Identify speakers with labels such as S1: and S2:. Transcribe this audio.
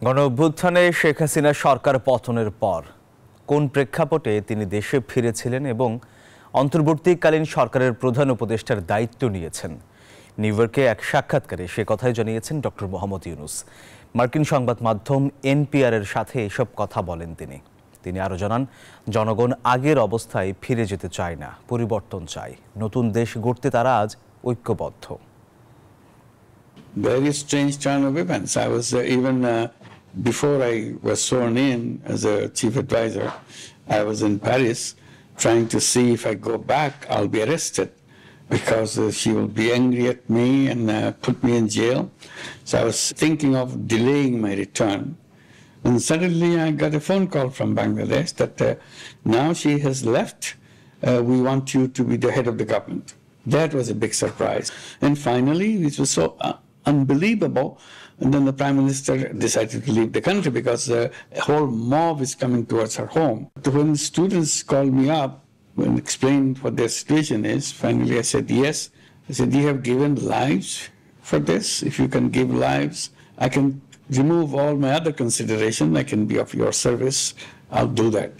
S1: গণঅভ্যুত্থানে শেখ হাসিনা সরকার পতনের পর কোন প্রেক্ষাপটে তিনি দেশে ফিরেছিলেন এবং অন্তর্বর্তীকালীন সরকারের প্রধান উপদেষ্টার দায়িত্ব নিয়েছেন, নিউ ইয়র্কে এক সাক্ষাৎকারে সে কথাই জানিয়েছেন ডক্টর মোহাম্মদ ইউনূস। মার্কিন সংবাদ মাধ্যম এনপিআরের সাথে এসব কথা বলেন তিনি আরও জানান, জনগণ আগের অবস্থায় ফিরে যেতে চায় না, পরিবর্তন চায়। নতুন দেশ গড়তে তারা আজ ঐক্যবদ্ধ।
S2: Very strange turn of events. I was before I was sworn in as a chief advisor, I was in Paris trying to see if I go back, I'll be arrested because she will be angry at me and put me in jail. So I was thinking of delaying my return. And suddenly I got a phone call from Bangladesh that now she has left. We want you to be the head of the government. That was a big surprise. And finally, it was so unbelievable. And then the Prime Minister decided to leave the country because a whole mob is coming towards her home. When the students called me up and explained what their situation is, finally I said yes. I said, you have given lives for this. If you can give lives, I can remove all my other consideration. I can be of your service. I'll do that.